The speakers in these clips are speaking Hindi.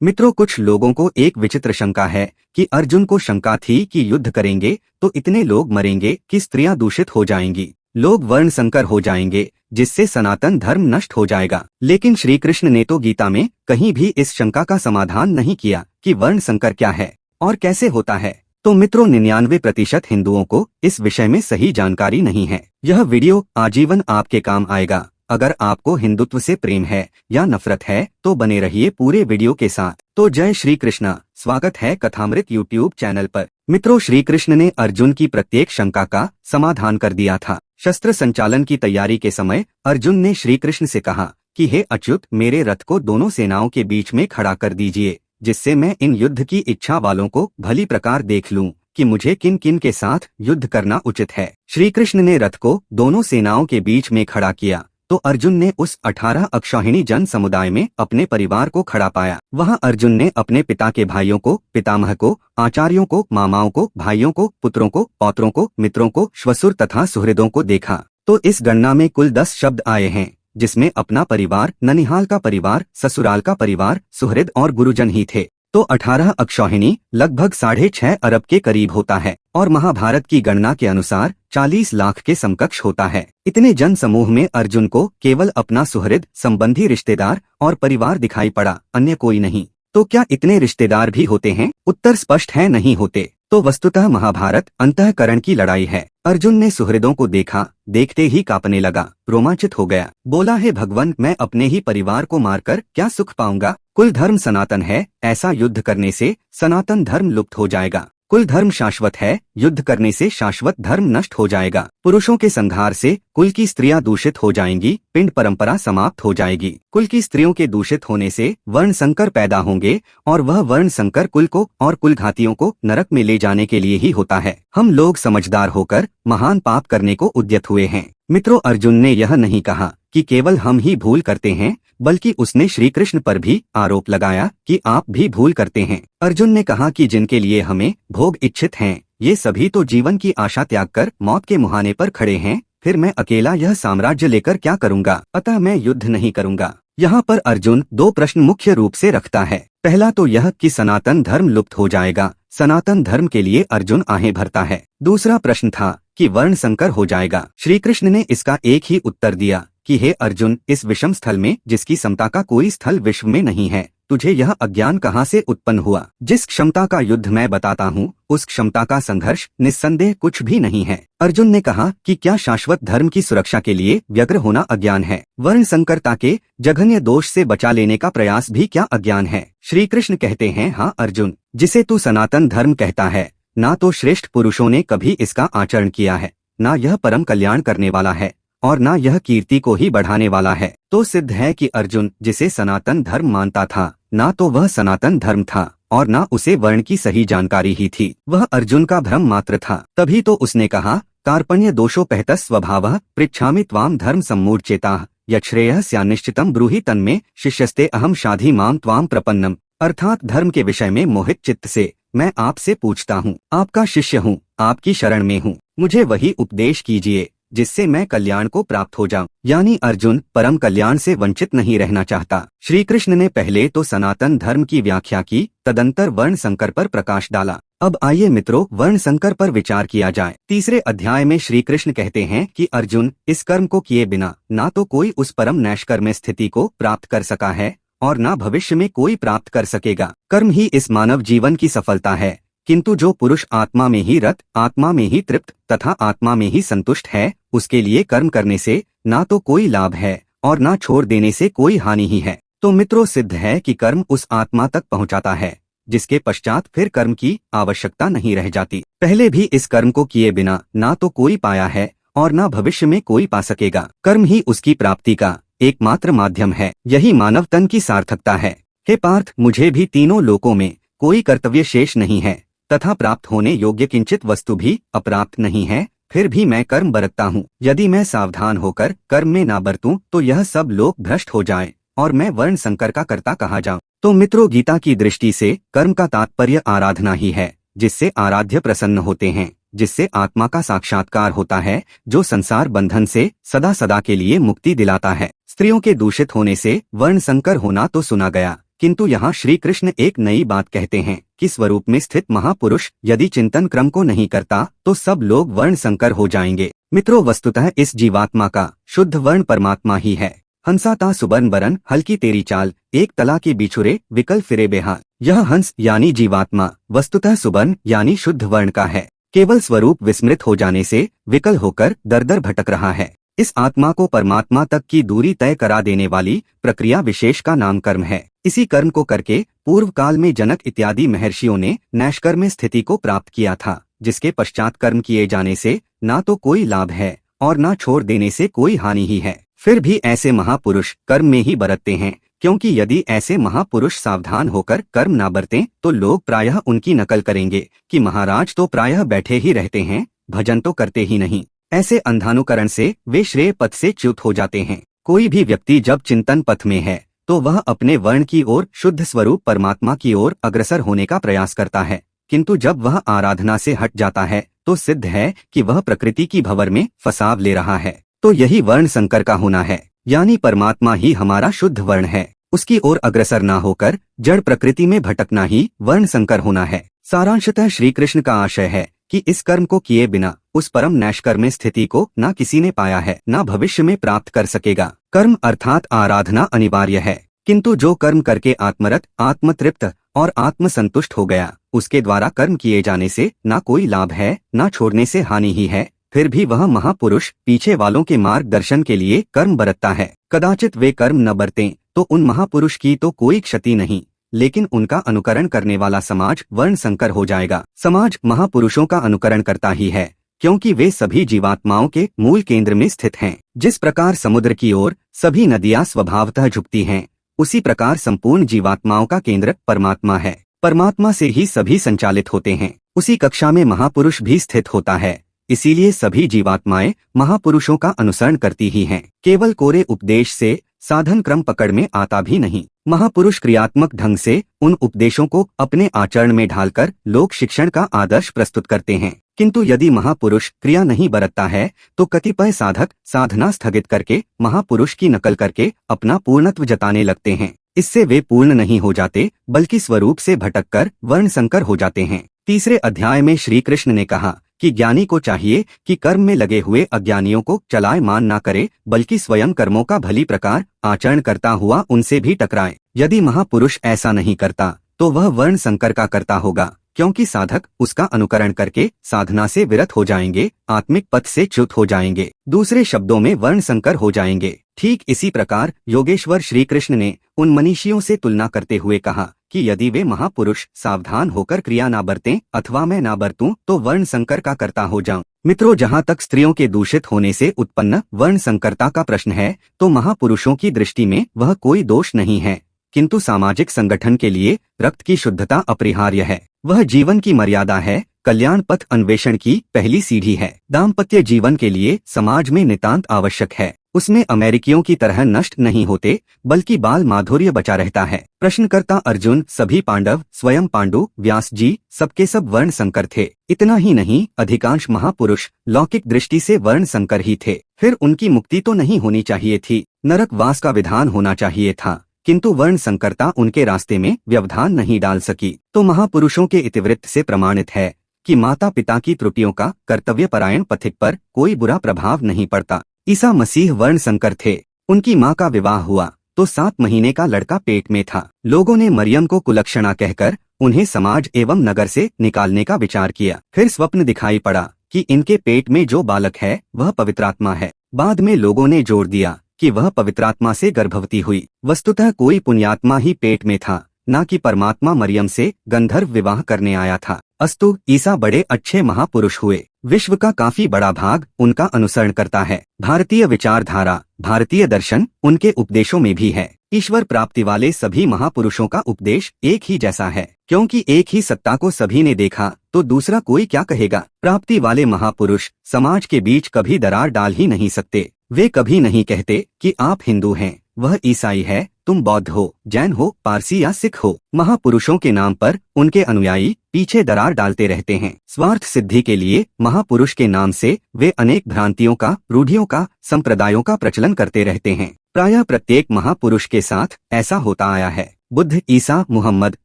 मित्रों, कुछ लोगों को एक विचित्र शंका है कि अर्जुन को शंका थी कि युद्ध करेंगे तो इतने लोग मरेंगे कि स्त्रियां दूषित हो जाएंगी, लोग वर्ण संकर हो जाएंगे, जिससे सनातन धर्म नष्ट हो जाएगा। लेकिन श्री कृष्ण ने तो गीता में कहीं भी इस शंका का समाधान नहीं किया कि वर्ण संकर क्या है और कैसे होता है। तो मित्रों, 99% हिंदुओं को इस विषय में सही जानकारी नहीं है। यह वीडियो आजीवन आपके काम आएगा। अगर आपको हिंदुत्व से प्रेम है या नफरत है तो बने रहिए पूरे वीडियो के साथ। तो जय श्री कृष्ण, स्वागत है कथामृत यूट्यूब चैनल पर। मित्रों, श्री कृष्ण ने अर्जुन की प्रत्येक शंका का समाधान कर दिया था। शस्त्र संचालन की तैयारी के समय अर्जुन ने श्री कृष्ण से कहा कि हे अच्युत, मेरे रथ को दोनों सेनाओं के बीच में खड़ा कर दीजिए, जिससे मैं इन युद्ध की इच्छा वालों को भली प्रकार देख लूं कि मुझे किन किन के साथ युद्ध करना उचित है। श्री कृष्ण ने रथ को दोनों सेनाओं के बीच में खड़ा किया तो अर्जुन ने उस 18 अक्षौहिणी जन समुदाय में अपने परिवार को खड़ा पाया। वहां अर्जुन ने अपने पिता के भाइयों को, पितामह को, आचार्यों को, मामाओं को, भाइयों को, पुत्रों को, पौत्रों को, मित्रों को, श्वशुर तथा सुहृदों को देखा। तो इस गणना में कुल 10 शब्द आए हैं, जिसमें अपना परिवार, ननिहाल का परिवार, ससुराल का परिवार, सुहृद और गुरुजन ही थे। तो 18 अक्षौहिणी लगभग 6.5 अरब के करीब होता है और महाभारत की गणना के अनुसार 40 लाख के समकक्ष होता है। इतने जन समूह में अर्जुन को केवल अपना सुहृद, संबंधी, रिश्तेदार और परिवार दिखाई पड़ा, अन्य कोई नहीं। तो क्या इतने रिश्तेदार भी होते हैं? उत्तर स्पष्ट है, नहीं होते। तो वस्तुतः महाभारत अंतःकरण की लड़ाई है। अर्जुन ने सुहृदों को देखा, देखते ही कांपने लगा, रोमांचित हो गया। बोला, हे भगवान, मैं अपने ही परिवार को मारकर क्या सुख पाऊंगा? कुल धर्म सनातन है, ऐसा युद्ध करने से सनातन धर्म लुप्त हो जाएगा। कुल धर्म शाश्वत है, युद्ध करने से शाश्वत धर्म नष्ट हो जाएगा। पुरुषों के संहार से कुल की स्त्रियां दूषित हो जाएंगी, पिंड परंपरा समाप्त हो जाएगी। कुल की स्त्रियों के दूषित होने से वर्ण संकर पैदा होंगे और वह वर्ण संकर कुल को और कुल घातियों को नरक में ले जाने के लिए ही होता है। हम लोग समझदार होकर महान पाप करने को उद्यत हुए हैं। मित्रों, अर्जुन ने यह नहीं कहा कि केवल हम ही भूल करते हैं, बल्कि उसने श्री कृष्ण पर भी आरोप लगाया कि आप भी भूल करते हैं। अर्जुन ने कहा कि जिनके लिए हमें भोग इच्छित हैं, ये सभी तो जीवन की आशा त्याग कर मौत के मुहाने पर खड़े हैं। फिर मैं अकेला यह साम्राज्य लेकर क्या करूंगा? अतः मैं युद्ध नहीं करूंगा। यहाँ पर अर्जुन 2 प्रश्न मुख्य रूप से रखता है। पहला तो यह कि सनातन धर्म लुप्त हो जाएगा, सनातन धर्म के लिए अर्जुन आहें भरता है। दूसरा प्रश्न था कि वर्ण संकर हो जाएगा। श्री कृष्ण ने इसका एक ही उत्तर दिया कि हे अर्जुन, इस विषम स्थल में, जिसकी समता का कोई स्थल विश्व में नहीं है, तुझे यह अज्ञान कहाँ से उत्पन्न हुआ? जिस क्षमता का युद्ध मैं बताता हूँ, उस क्षमता का संघर्ष निस्संदेह कुछ भी नहीं है। अर्जुन ने कहा कि क्या शाश्वत धर्म की सुरक्षा के लिए व्यग्र होना अज्ञान है? वर्ण संकरता के जघन्य दोष से बचा लेने का प्रयास भी क्या अज्ञान है? श्री कृष्ण कहते हैं, हाँ अर्जुन, जिसे तू सनातन धर्म कहता है, ना तो श्रेष्ठ पुरुषों ने कभी इसका आचरण किया है, ना यह परम कल्याण करने वाला है और ना यह कीर्ति को ही बढ़ाने वाला है। तो सिद्ध है कि अर्जुन जिसे सनातन धर्म मानता था, ना तो वह सनातन धर्म था और ना उसे वर्ण की सही जानकारी ही थी। वह अर्जुन का भ्रम मात्र था। तभी तो उसने कहा, कार्पण्य दोषोपहत स्वभावः पृच्छामि त्वाम धर्म सम्मूढ़चेताः यच्छ्रेयः स्यान्निश्चितं ब्रूहि तन्मे शिष्यस्ते अहम शाधि मां त्वाम प्रपन्नम। अर्थात धर्म के विषय में मोहित चित्त से मैं आपसे पूछता हूँ, आपका शिष्य हूँ, आपकी शरण में हूँ, मुझे वही उपदेश कीजिए जिससे मैं कल्याण को प्राप्त हो जाऊं। यानी अर्जुन परम कल्याण से वंचित नहीं रहना चाहता। श्री कृष्ण ने पहले तो सनातन धर्म की व्याख्या की, तदंतर वर्ण संकर पर प्रकाश डाला। अब आइए मित्रों, वर्ण संकर पर विचार किया जाए। तीसरे अध्याय में श्री कृष्ण कहते हैं कि अर्जुन, इस कर्म को किए बिना ना तो कोई उस परम नैष्कर्म्य स्थिति को प्राप्त कर सका है और ना भविष्य में कोई प्राप्त कर सकेगा। कर्म ही इस मानव जीवन की सफलता है, किंतु जो पुरुष आत्मा में ही रत, आत्मा में ही तृप्त तथा आत्मा में ही संतुष्ट है, उसके लिए कर्म करने से ना तो कोई लाभ है और ना छोड़ देने से कोई हानि ही है। तो मित्रों, सिद्ध है कि कर्म उस आत्मा तक पहुंचाता है जिसके पश्चात फिर कर्म की आवश्यकता नहीं रह जाती। पहले भी इस कर्म को किए बिना ना तो कोई पाया है और ना भविष्य में कोई पा सकेगा। कर्म ही उसकी प्राप्ति का एकमात्र माध्यम है। यही मानव तन की सार्थकता है। हे पार्थ, मुझे भी तीनों लोकों में कोई कर्तव्य शेष नहीं है तथा प्राप्त होने योग्य किंचित वस्तु भी अप्राप्त नहीं है, फिर भी मैं कर्म बरतता हूँ। यदि मैं सावधान होकर कर्म में ना बरतूं तो यह सब लोक भ्रष्ट हो जाए और मैं वर्ण संकर का कर्ता कहा जाऊं। तो मित्रों, गीता की दृष्टि से कर्म का तात्पर्य आराधना ही है, जिससे आराध्य प्रसन्न होते हैं, जिससे आत्मा का साक्षात्कार होता है, जो संसार बंधन से सदा सदा के लिए मुक्ति दिलाता है। स्त्रियों के दूषित होने से वर्ण संकर होना तो सुना गया, किंतु यहाँ श्री कृष्ण एक नई बात कहते हैं कि स्वरूप में स्थित महापुरुष यदि चिंतन क्रम को नहीं करता तो सब लोग वर्ण संकर हो जाएंगे। मित्रों, वस्तुतः इस जीवात्मा का शुद्ध वर्ण परमात्मा ही है। हंसा ता सुबर्न बरन हल्की तेरी चाल, एक तला के बिछुरे विकल फिरे बेहाल। यह हंस यानी जीवात्मा वस्तुतः सुबर्न यानी शुद्ध वर्ण का है। केवल स्वरूप विस्मृत हो जाने से विकल होकर दर दर भटक रहा है। इस आत्मा को परमात्मा तक की दूरी तय करा देने वाली प्रक्रिया विशेष का नाम कर्म है। इसी कर्म को करके पूर्व काल में जनक इत्यादि महर्षियों ने नैष्कर्म्य स्थिति को प्राप्त किया था, जिसके पश्चात कर्म किए जाने से ना तो कोई लाभ है और ना छोड़ देने से कोई हानि ही है। फिर भी ऐसे महापुरुष कर्म में ही बरतते हैं, क्योंकि यदि ऐसे महापुरुष सावधान होकर कर्म ना बरतें तो लोग प्रायः उनकी नकल करेंगे कि महाराज तो प्रायः बैठे ही रहते हैं, भजन तो करते ही नहीं। ऐसे अंधानुकरण से वे श्रेय पथ से च्युत हो जाते हैं। कोई भी व्यक्ति जब चिंतन पथ में है तो वह अपने वर्ण की ओर, शुद्ध स्वरूप परमात्मा की ओर अग्रसर होने का प्रयास करता है, किंतु जब वह आराधना से हट जाता है तो सिद्ध है कि वह प्रकृति की भंवर में फंसाव ले रहा है। तो यही वर्ण संकर का होना है, यानी परमात्मा ही हमारा शुद्ध वर्ण है, उसकी ओर अग्रसर ना होकर जड़ प्रकृति में भटकना ही वर्ण संकर होना है। सारांशतः श्री कृष्ण का आशय है कि इस कर्म को किए बिना उस परम नैष्कर्म्य स्थिति को ना किसी ने पाया है, ना भविष्य में प्राप्त कर सकेगा। कर्म अर्थात आराधना अनिवार्य है, किंतु जो कर्म करके आत्मरत, आत्मतृप्त और आत्मसंतुष्ट हो गया, उसके द्वारा कर्म किए जाने से ना कोई लाभ है, ना छोड़ने से हानि ही है, फिर भी वह महापुरुष पीछे वालों के मार्गदर्शन के लिए कर्म बरतता है। कदाचित वे कर्म न बरतें तो उन महापुरुष की तो कोई क्षति नहीं, लेकिन उनका अनुकरण करने वाला समाज वर्ण संकर हो जाएगा। समाज महापुरुषों का अनुकरण करता ही है, क्योंकि वे सभी जीवात्माओं के मूल केंद्र में स्थित हैं। जिस प्रकार समुद्र की ओर सभी नदियां स्वभावतः झुकती हैं, उसी प्रकार संपूर्ण जीवात्माओं का केंद्र परमात्मा है। परमात्मा से ही सभी संचालित होते हैं। उसी कक्षा में महापुरुष भी स्थित होता है, इसीलिए सभी जीवात्माएं महापुरुषों का अनुसरण करती ही हैं। केवल कोरे उपदेश से साधन क्रम पकड़ में आता भी नहीं। महापुरुष क्रियात्मक ढंग से उन उपदेशों को अपने आचरण में ढालकर लोक शिक्षण का आदर्श प्रस्तुत करते हैं। किंतु यदि महापुरुष क्रिया नहीं बरतता है तो कतिपय साधक साधना स्थगित करके महापुरुष की नकल करके अपना पूर्णत्व जताने लगते हैं। इससे वे पूर्ण नहीं हो जाते, बल्कि स्वरूप से भटककर वर्ण संकर हो जाते हैं। तीसरे अध्याय में श्री कृष्ण ने कहा कि ज्ञानी को चाहिए कि कर्म में लगे हुए अज्ञानियों को चलायमान ना करे, बल्कि स्वयं कर्मों का भली प्रकार आचरण करता हुआ उनसे भी टकराए। यदि महापुरुष ऐसा नहीं करता तो वह वर्ण संकर का करता होगा, क्योंकि साधक उसका अनुकरण करके साधना से विरत हो जाएंगे, आत्मिक पथ से च्युत हो जाएंगे, दूसरे शब्दों में वर्ण संकर हो जाएंगे। ठीक इसी प्रकार योगेश्वर श्री कृष्ण ने उन मनीषियों से तुलना करते हुए कहा कि यदि वे महापुरुष सावधान होकर क्रिया ना बरतें अथवा मैं ना बरतूं तो वर्ण संकर का करता हो जाऊं। मित्रों, जहाँ तक स्त्रियों के दूषित होने से उत्पन्न वर्ण संकरता का प्रश्न है तो महापुरुषों की दृष्टि में वह कोई दोष नहीं है, किंतु सामाजिक संगठन के लिए रक्त की शुद्धता अपरिहार्य है। वह जीवन की मर्यादा है, कल्याण पथ अन्वेषण की पहली सीढ़ी है। दाम्पत्य जीवन के लिए समाज में नितांत आवश्यक है। उसमें अमेरिकियों की तरह नष्ट नहीं होते, बल्कि बाल माधुर्य बचा रहता है। प्रश्नकर्ता अर्जुन, सभी पांडव, स्वयं पांडु, व्यास जी, सबके सब वर्ण संकर थे। इतना ही नहीं, अधिकांश महापुरुष लौकिक दृष्टि से वर्ण संकर ही थे। फिर उनकी मुक्ति तो नहीं होनी चाहिए थी, नरक वास का विधान होना चाहिए था, किंतु वर्ण संकरता उनके रास्ते में व्यवधान नहीं डाल सकी। तो महापुरुषों के इतिवृत्त से प्रमाणित है कि माता पिता की त्रुटियों का कर्तव्यपरायण पथिक पर कोई बुरा प्रभाव नहीं पड़ता। ईसा मसीह वर्ण संकर थे। उनकी माँ का विवाह हुआ तो 7 महीने का लड़का पेट में था। लोगों ने मरियम को कुलक्षणा कहकर उन्हें समाज एवं नगर से निकालने का विचार किया। फिर स्वप्न दिखाई पड़ा कि इनके पेट में जो बालक है वह पवित्रात्मा है। बाद में लोगों ने जोर दिया कि वह पवित्रात्मा से गर्भवती हुई। वस्तुतः कोई पुण्यात्मा ही पेट में था, न कि परमात्मा मरियम से गंधर्व विवाह करने आया था। अस्तु, ईसा बड़े अच्छे महापुरुष हुए। विश्व का काफी बड़ा भाग उनका अनुसरण करता है। भारतीय विचारधारा, भारतीय दर्शन उनके उपदेशों में भी है। ईश्वर प्राप्ति वाले सभी महापुरुषों का उपदेश एक ही जैसा है, क्योंकि एक ही सत्ता को सभी ने देखा तो दूसरा कोई क्या कहेगा। प्राप्ति वाले महापुरुष समाज के बीच कभी दरार डाल ही नहीं सकते। वे कभी नहीं कहते कि आप हिंदू हैं, वह ईसाई है, तुम बौद्ध हो, जैन हो, पारसी या सिख हो। महापुरुषों के नाम पर उनके अनुयायी पीछे दरार डालते रहते हैं। स्वार्थ सिद्धि के लिए महापुरुष के नाम से वे अनेक भ्रांतियों का, रूढ़ियों का, संप्रदायों का प्रचलन करते रहते हैं। प्रायः प्रत्येक महापुरुष के साथ ऐसा होता आया है। बुद्ध, ईसा, मुहम्मद,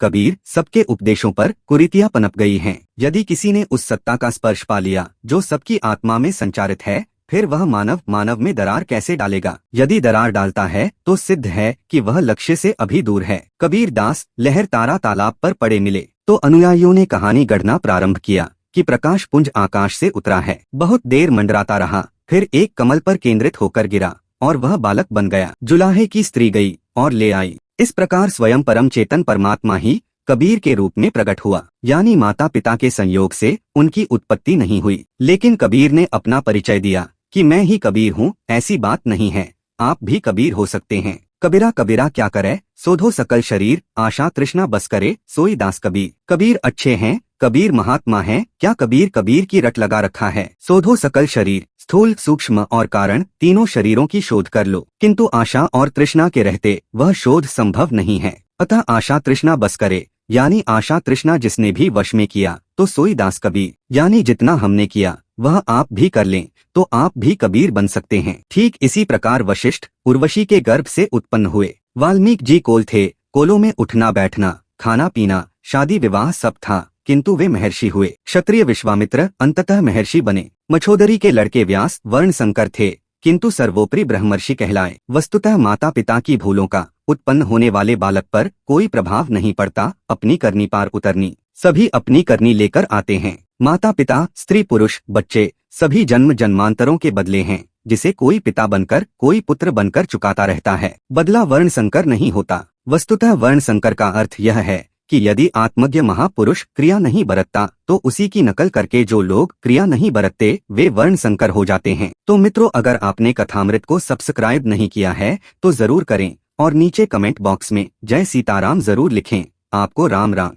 कबीर सबके उपदेशों पर कुरीतियां पनप गई हैं। यदि किसी ने उस सत्ता का स्पर्श पा लिया जो सबकी आत्मा में संचारित है, फिर वह मानव में दरार कैसे डालेगा? यदि दरार डालता है तो सिद्ध है कि वह लक्ष्य से अभी दूर है। कबीर दास लहर तारा तालाब पर पड़े मिले तो अनुयायियों ने कहानी गढ़ना प्रारंभ किया कि प्रकाश पुंज आकाश से उतरा है। बहुत देर मंडराता रहा, फिर एक कमल पर केंद्रित होकर गिरा और वह बालक बन गया। जुलाहे की स्त्री गई और ले आई। इस प्रकार स्वयं परम चेतन परमात्मा ही कबीर के रूप में प्रकट हुआ। यानी माता पिता के संयोग से उनकी उत्पत्ति नहीं हुई, लेकिन कबीर ने अपना परिचय दिया कि मैं ही कबीर हूँ। ऐसी बात नहीं है, आप भी कबीर हो सकते हैं। कबीरा कबीरा क्या करे, सोधो सकल शरीर, आशा तृष्णा बस करे, सोई दास कबीर। कबीर अच्छे हैं, कबीर महात्मा है, क्या कबीर कबीर की रट लगा रखा है। सोधो सकल शरीर, स्थूल सूक्ष्म और कारण तीनों शरीरों की शोध कर लो, किंतु आशा और तृष्णा के रहते वह शोध संभव नहीं है। अतः आशा तृष्णा बस करे, यानी आशा तृष्णा जिसने भी वश में किया तो सोई दास कबीर। यानी जितना हमने किया वह आप भी कर लें तो आप भी कबीर बन सकते हैं। ठीक इसी प्रकार वशिष्ठ उर्वशी के गर्भ से उत्पन्न हुए। वाल्मीकि जी कोल थे, कोलों में उठना बैठना, खाना पीना, शादी विवाह सब था, किंतु वे महर्षि हुए। क्षत्रिय विश्वामित्र अंततः महर्षि बने। मछोदरी के लड़के व्यास वर्ण संकर थे, किंतु सर्वोपरि ब्रह्मर्षि कहलाए। वस्तुतः माता पिता की भूलों का उत्पन्न होने वाले बालक पर कोई प्रभाव नहीं पड़ता। अपनी करनी पार उतरनी, सभी अपनी करनी लेकर आते हैं। माता पिता, स्त्री पुरुष, बच्चे सभी जन्म जन्मांतरों के बदले हैं, जिसे कोई पिता बनकर कोई पुत्र बनकर चुकाता रहता है। बदला वर्ण संकर नहीं होता। वस्तुतः वर्ण संकर का अर्थ यह है कि यदि आत्मज्ञ महापुरुष क्रिया नहीं बरतता तो उसी की नकल करके जो लोग क्रिया नहीं बरतते वे वर्ण संकर हो जाते हैं। तो मित्रों, अगर आपने कथामृत को सब्सक्राइब नहीं किया है तो जरूर करें और नीचे कमेंट बॉक्स में जय सीताराम जरूर लिखें। आपको राम राम।